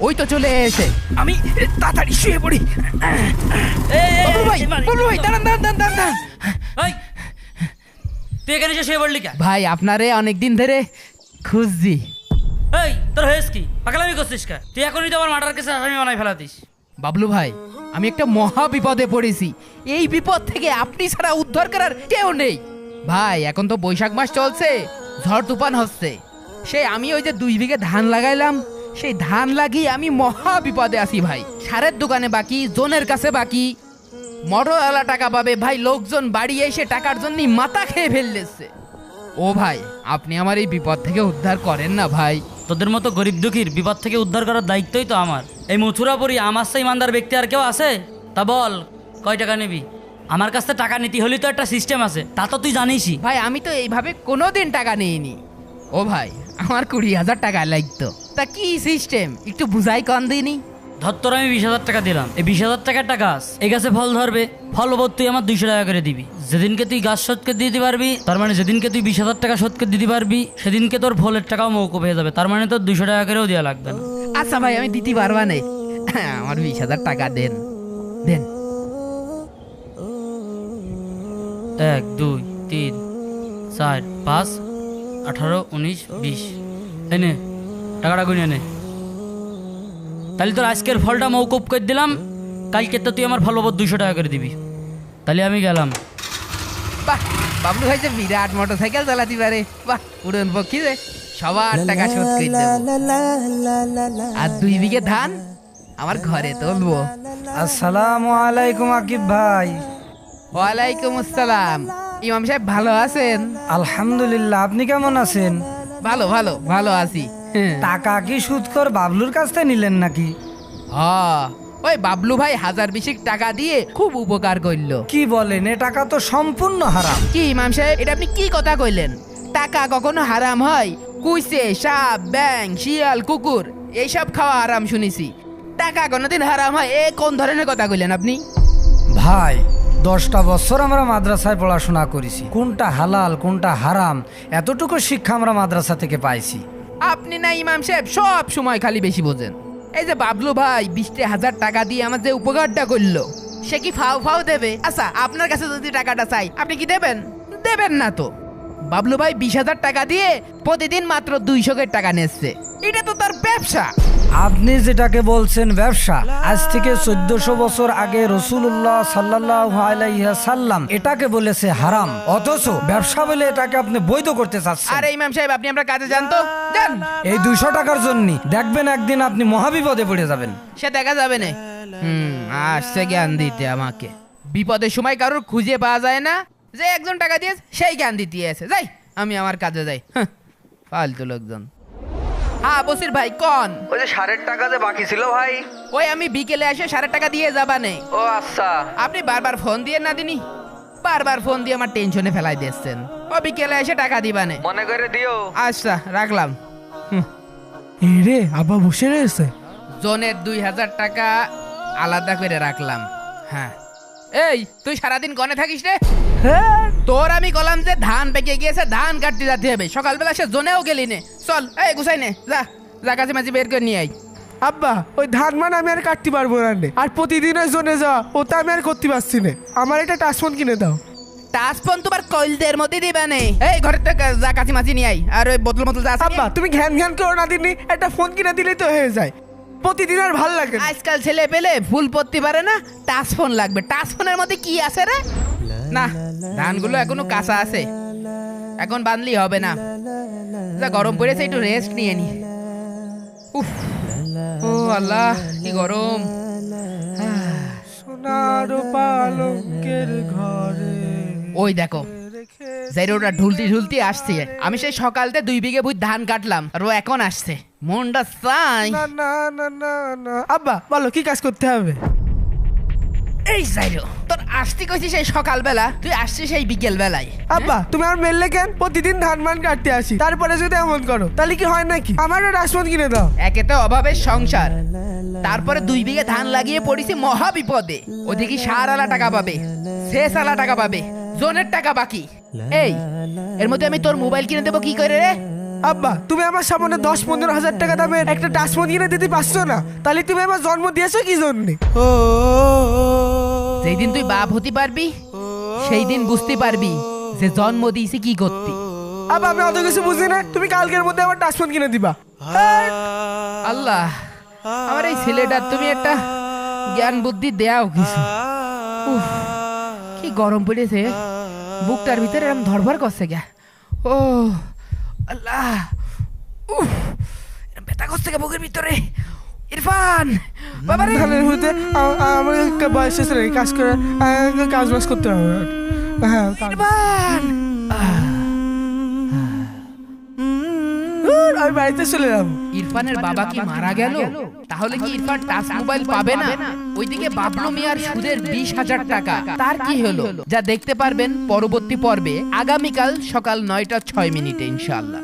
ওই তো চলে এসে। আমি তাড়াতাড়ি শুয়ে পড়ি। বাবলু ভাই দাঁড়ান দাঁড়ান দাঁড়ান দাঁড়ান। তুই এখানে এসে শুয়ে পড়লি কেন? ভাই আপনারে অনেকদিন ধরে খুঁজছি। এই তোর হয়েছ কি? পাগলামি করছিস কে? তুই এখনই তো আমার মার্ডার কেসে আসামি বানাই ফেলাতিস। বাবলু ভাই আমি একটা মহা বিপদে পড়েছি। এই বিপদ থেকে আপনি ছাড়া উদ্ধার করার কেউ নেই। ভাই এখন তো বৈশাখ মাস চলছে, ঝড় তুফান হচ্ছে। সেই আমি ওই যে 2 বিঘে ধান লাগাইলাম, সেই ধান লাগিয়ে আমি মহা বিপদে আছি ভাই। সারের দোকানে বাকি, জোনের কাছে বাকি, মোটরওয়ালা টাকা পাবে ভাই, লোকজন বাড়ি এসে টাকার জন্য মাথা খেয়ে ফেললেছে। ও ভাই আপনি আমার এই বিপদ থেকে উদ্ধার করেন না ভাই। তোদের মতো গরিব দুঃখীর বিপদ থেকে উদ্ধার করার দায়িত্বই তো আমার। এই মথুরাপুরি আমার সেই ইমানদার ব্যক্তি আর কেউ আছে? তা বল কয় টাকা নিবি? আমার কাছ থেকে টাকা নিতে হলে তো একটা সিস্টেম আছে, তা তো তুই জানিসই। ভাই আমি তো এইভাবে কোনোদিন টাকা নিইনি। ও ভাই আমার 20,000 টাকা লাগতো। তা কি সিস্টেম একটু বুঝাই কন দিইনি। ধর তোর আমি 20,000 টাকা দিলাম, এই 20,000 টাকাটা গাছ, এই গাছে ফল ধরবে, ফল ওপর তুই আমার 200 টাকা করে দিবি। যেদিনকে তুই গাছ শোধকে দিতে পারবি, তার মানে যেদিনকে তুই 20,000 টাকা শোধকে দিতে পারবি, সেদিনকে তোর ফলের টাকাও মৌকুব হয়ে যাবে। তার মানে তোর 200 টাকা করেও দেওয়া লাগবে না। আচ্ছা ভাই আমি দিতে পারবা না, আমার 20,000 টাকা দেন দেন। 1 2 3 4 5 18 19 20 এনে টাকাটা গুনে নে। তাহলে তোর আজকের ফলটা মৌকুব করে দিলাম, কালকে তো তুই আমার ফল ওপর 200 টাকা করে দিবি। তাহলে আমি গেলাম। বাহ বাবলু ভাই যে বিরাট মোটরসাইকেল চালাতে পারে, বাহ উড়ন পক্ষী রে। সবার টাকা শোধ করে দেব, আর 2 বিঘে ধান আমার ঘরে তুলবো। আসসালামু আলাইকুম আকিব ভাই। ওয়ালাইকুম আসসালাম। ইমাম সাহেব ভালো আছেন? আলহামদুলিল্লাহ, আপনি কেমন আছেন? ভালো ভালো ভালো আছি। টাকা কি সুদখোর বাবলুর কাছ থেকে নিলেন নাকি? ওই বাবলু ভাই 1020 টাকা দিয়ে খুব উপকার করলো। কি বলেন, এ টাকা তো সম্পূর্ণ হারাম। কি ইমাম সাহেব এটা আপনি কি কথা কইলেন? টাকা কখনো হারাম হয়? কুইসে, সাপ, ব্যাং, শিয়াল, কুকুর এইসব খাওয়া হারাম শুনেছি। টাকা কোনোদিন হারাম হয়? এ কোন ধরনের কথা কইলেন আপনি? ভাই 10টা বছর আমরা মাদ্রাসায় পড়াশোনা করেছি, কোনটা হালাল কোনটা হারাম এতটুকু শিক্ষা আমরা মাদ্রাসা থেকে পাইছি। আপনি না ইমাম সাহেব সব সময় খালি বেশি বোঝেন। এই যে বাবলু ভাই 20,000 টাকা দিয়ে আমার যে উপকারটা করলো, সে কি ফাও ফাও দেবে? আচ্ছা আপনার কাছে যদি টাকাটা চাই আপনি কি দেবেন? দেবেন না তো। বাবলু ভাই 20,000 টাকা দিয়ে প্রতিদিন মাত্র 200 টাকা নিচ্ছে, এটা তো তার ব্যবসা। আপনি যেটাকে বলছেন ব্যবসা, আজ থেকে 1400 বছর আগে রাসূলুল্লাহ সাল্লাল্লাহু আলাইহি সাল্লাম এটাকে বলেছে হারাম, অথচ ব্যবসা বলে এটাকে আপনি বৈধ করতে চাচ্ছেন। আরে ইমাম সাহেব আপনি আমরা কাজে যান তো, যান। এই 200 টাকার জন্য দেখবেন একদিন আপনি মহাবিপদে পড়ে যাবেন। সে দেখা যাবে না। আসছে জ্ঞান দিতে আমাকে। বিপদের সময় কারোর খুঁজে পাওয়া যায় না, যে একজন টাকা দিয়ে সেই জ্ঞান দিতে আছে। যাই আমি আমার কাজে যাই। ফালতু লোকজন। হ্যাঁ বসির ভাই কোন? ওই যে 1.5 টাকা যে বাকি ছিল ভাই। ওই আমি বিকেলে এসে 1.5 টাকা দিয়ে যাবা নেই। ও আচ্ছা। আপনি বারবার ফোন দিয়ে না দিনি, বারবার ফোন দিয়ে আমার টেনশনে ফেলাই দিচ্ছেন। ও বিকেলে এসে টাকা দিবানে, মনে করে দিও। আচ্ছা রাখলাম। রে আব্বা বসে রয়েছে। জনের 2,000 টাকা আলাদা করে রাখলাম। হ্যাঁ এই তুই সারাদিন গনে থাকিস রে? তোর আমি কলাম যে ধান পেকে গিয়েছে, ধান কাটতে যেতে হবে। সকালবেলা সে জোনেও গেলি নে। চল এই গুছাই নে, যা যা কাছে মাঝে বের করে নিয়ে আই। আব্বা ওই ধান মান আমি আর কাটতে পারবো না রে। আর প্রতিদিন ওই জোনে যাওয়া ওটা আমি আর করতে পারছি না। আমার একটা টাচফোন কিনে দাও। টাচফোন তোমার কইলদের মধ্যে দিবা নে। এই ঘরের থেকে যা কাছে মাঝে নিয়ে আই, আর ওই বোতল মতল যা আছে আব্বা তুমি ঘ্যান ঘ্যান করো না দিনই, একটা ফোন কিনে দিলেই তো হয়ে যায়। প্রতিদিন আর ভাল লাগে না। আজকাল ছেলে পেলে ফুল পড়তে পারে না, টাচফোন লাগবে। টাচফোনের মধ্যে কি আছে রে? না ধানগুলো এখনো কাঁচা আছে, এখন বানলি হবে না। যা গরম পড়েছে একটু রেস্ট নিয়ে নি। উফ ও আল্লাহ কি গরম। সোনার পালঙ্কের ঘরে ওই দেখো জাইরোটা ঢুলতি ঢুলতি আসছে। আমি সেই সকালতে 2 বিঘে ভুই ধান কাটলাম, আর ও এখন আসছে। মনটা চাই। না না না না না। আব্বা বলো কি কাজ করতে হবে? এই জাইরো তোর আসতে কইছি সেই সকালবেলা, তুই আসছিস সেই বিকেল বেলায়। আব্বা তুমি আমার মেললে কেন? প্রতিদিন ধান মান কাটতে আসি, তারপরে যদি এমন করো তাহলে কি হয় নাকি? আমারও টাচফোন কিনে দাও। একে তো অভাবের সংসার, তারপরে 2 বিঘে ধান লাগিয়ে পড়েছি মহা বিপদে। ওদিকে সার আলা টাকা পাবে, শেষ আলা টাকা পাবে, জোনের টাকা বাকি। এই এর মধ্যে আমি তোর মোবাইল কিনে দেবো কি করে রে? আব্বা তুমি আমার সামনে 10-15 হাজার টাকা দামের একটা টাচফোন কিনে দিতে পারছো না, তাহলে তুমি আমার জন্ম দিয়েছো কি জন্য? যেই দিন তুই বাপ হতে পারবি সেই দিন বুঝতে পারবি যে জন্ম দিয়েছি কি করতি। আব্বা আমি অত কিছু বুঝি না, তুমি কালকের মধ্যে আমার টাচফোন কিনে দিবা। আল্লাহ, আমার এই ছেলেটার তুমি একটা জ্ঞান বুদ্ধি দেও কিছু। উফ, কি গরম পড়েছে, বুকটার ভিতরে এরকম ধরভর করছে গে। ও আল্লাহ, উফ, এরকম ব্যথা করছে গে বুকের ভিতরে। ইরফান বাবা রে, ধানের মধ্যে আমার একটা বয়স এসে নাই, কাজ করে কাজ বাজ করতে হবে। হ্যাঁ ইরফান, আমি বাড়িতে চলে যাবো। ইরফানের বাবা কি মারা গেল? তাহলে কি ইরফান টাচ মোবাইল পাবে না? ওইদিকে বাবলু মিয়ার সুদের 20,000 টাকা, তার কি হলো? যা দেখতে পারবেন পরবর্তী পর্বে আগামীকাল সকাল 9টা 6 মিনিটে ইনশাআল্লাহ।